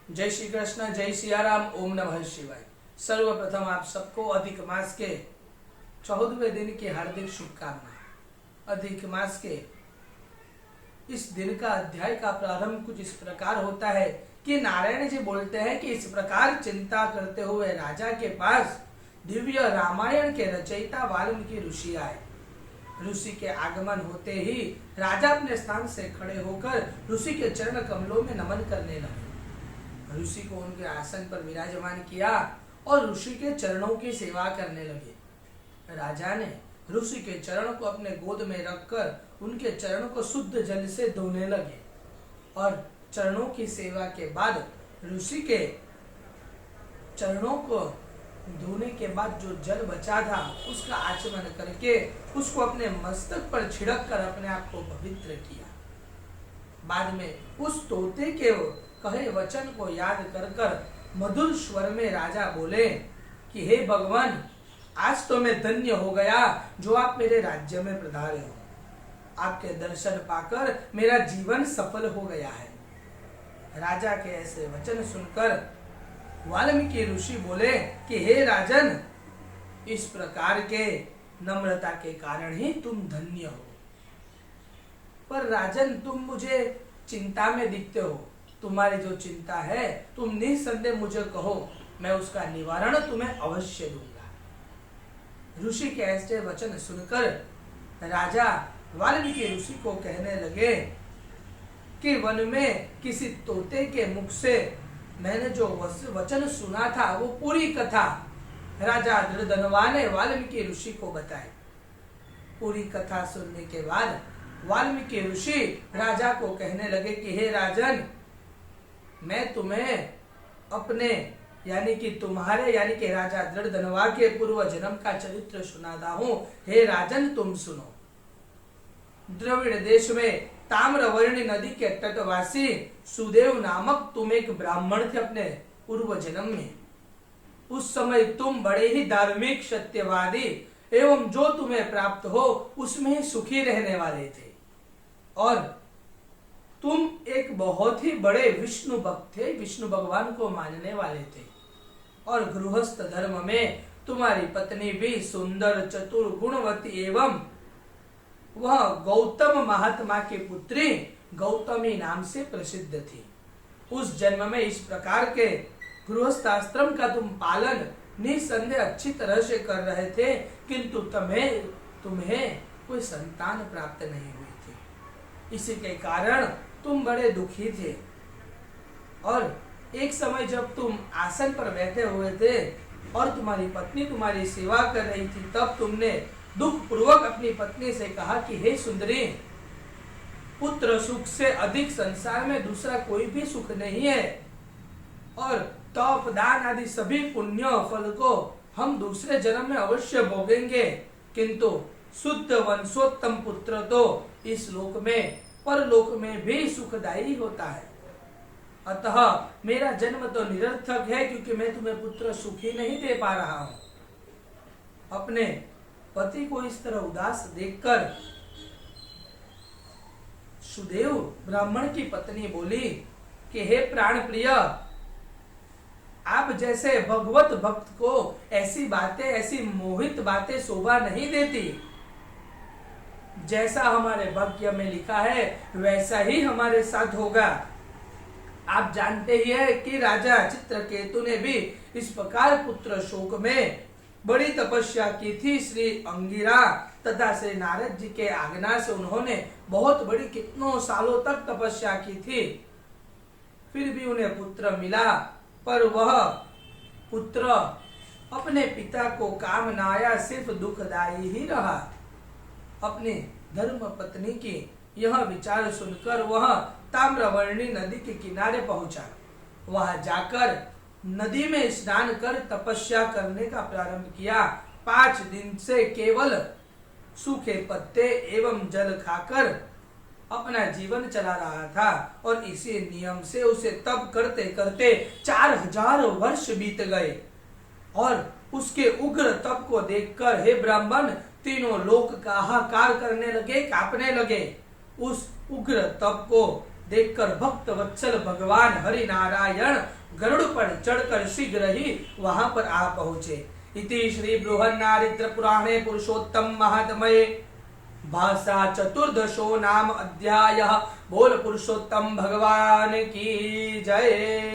जय श्री कृष्ण, जय सिया राम, ओम नमः शिवाय। सर्वप्रथम आप सबको अधिक मास के 14वें दिन की हार्दिक शुभकामनाएं। अधिक मास के इस दिन का अध्याय का प्रारंभ कुछ इस प्रकार होता है कि नारायण जी बोलते हैं कि इस प्रकार चिंता करते हुए राजा के पास दिव्य रामायण के रचयिता वाल्मीकि ऋषि आए। ऋषि के आगमन होते ही राजा अपने स्थान से खड़े होकर ऋषि के चरण कमलों में नमन करने लगे। ऋषि को उनके आसन पर विराजमान किया और ऋषि के चरणों की सेवा करने लगे। राजा ने ऋषि के चरणों को अपने गोद में रखकर उनके चरणों को शुद्ध जल से धोने लगे और चरणों की सेवा के बाद ऋषि के चरणों को धोने के बाद जो जल बचा था उसका आचमन करके उसको अपने मस्तक पर छिड़क कर अपने आप को पवित्र किया। बाद में उस तोते के कहे वचन को याद कर कर मधुर स्वर में राजा बोले कि हे भगवान, आज तो मैं धन्य हो गया जो आप मेरे राज्य में पधारे हो। आपके दर्शन पाकर मेरा जीवन सफल हो गया है। राजा के ऐसे वचन सुनकर वाल्मीकि ऋषि बोले कि हे राजन, इस प्रकार के नम्रता के कारण ही तुम धन्य हो। पर राजन, तुम मुझे चिंता में दिखते हो। तुम्हारी जो चिंता है तुम निसंदेह मुझे कहो, मैं उसका निवारण तुम्हें अवश्य दूंगा। ऋषि के ऐसे वचन सुनकर राजा वाल्मीकि ऋषि को कहने लगे कि वन में किसी तोते के मुख से मैंने जो वचन सुना था वो पूरी कथा राजा दृढ़धनवा ने वाल्मीकि ऋषि को बताई। पूरी कथा सुनने के बाद वाल्मीकि ऋषि राजा को कहने लगे कि हे राजन, मैं तुम्हें अपने यानी कि राजा दृढ़धनवा के पूर्व जन्म का चरित्र सुनाता हूँ। हे राजन, तुम सुनो। द्रविड़ देश में ताम्रवर्णी नदी के तटवासी सुदेव नामक तुम एक ब्राह्मण थे अपने पूर्व जन्म में। उस समय तुम बड़े ही धार्मिक, सत्यवादी एवं जो तुम्हें प्राप्त हो उसमें ही सुखी रहने वाले थे और तुम एक बहुत ही बड़े विष्णु भक्त थे, विष्णु भगवान को मानने वाले थे और गृहस्थ धर्म में तुम्हारी पत्नी भी सुंदर, चतुर, गुणवती एवं वह गौतम महात्मा की पुत्री गौतमी नाम से प्रसिद्ध थी। उस जन्म में इस प्रकार के गृहस्थ आश्रम का तुम पालन निसंदेह अच्छी तरह से कर रहे थे, किंतु तुम्हें कोई संतान प्राप्त नहीं हुई थी। इसी के कारण तुम बड़े दुखी थे और एक समय जब तुम आसन पर बैठे हुए थे और तुम्हारी पत्नी तुम्हारी सेवा कर रही थी, तब तुमने दुख पूर्वक अपनी पत्नी से कहा कि हे सुंदरी, पुत्र सुख से अधिक संसार में दूसरा कोई भी सुख नहीं है और तप, दान आदि सभी पुण्य फल को हम दूसरे जन्म में अवश्य भोगेंगे, किंतु शुद्ध वंशोत्तम पुत्र तो इस लोक में परलोक में भी सुखदायी होता है। अतः मेरा जन्म तो निरर्थक है क्योंकि मैं तुम्हें पुत्र सुख ही नहीं दे पा रहा हूं। अपने पति को इस तरह उदास देखकर सुदेव ब्राह्मण की पत्नी बोली कि हे प्राण प्रिय, आप जैसे भगवत भक्त को ऐसी बातें, ऐसी मोहित बातें शोभा नहीं देती। जैसा हमारे भाग्य में लिखा है वैसा ही हमारे साथ होगा। आप जानते ही है कि राजा चित्रकेतु ने भी इस प्रकार पुत्र शोक में बड़ी तपस्या की थी। श्री अंगिरा तथा श्री नारद जी के आज्ञा से उन्होंने बहुत बड़ी कितनों सालों तक तपस्या की थी, फिर भी उन्हें पुत्र मिला, पर वह पुत्र अपने पिता को काम न आया, सिर्फ दुखदायी ही रहा। अपनी धर्म पत्नी की यह विचार सुनकर वह ताम्रवर्णी नदी के किनारे पहुंचा। वहां जाकर नदी में स्नान कर तपस्या करने का प्रारंभ किया। 5 दिन से केवल सूखे पत्ते एवं जल खाकर अपना जीवन चला रहा था और इसी नियम से उसे तप करते करते 4000 वर्ष बीत गए और उसके उग्र तप को देखकर हे ब्राह्मण, तीनों लोक का हाहाकार करने लगे, कांपने लगे। उस उग्र तप को देखकर भक्त वत्सल भगवान हरि नारायण गरुड़ पर चढ़कर शीघ्र ही वहां पर आ पहुंचे। इति श्री बृहन्नारद पुराणे पुरुषोत्तम महात्म्ये भाषा चतुर्दशो नाम अध्यायः। बोल पुरुषोत्तम भगवान की जय।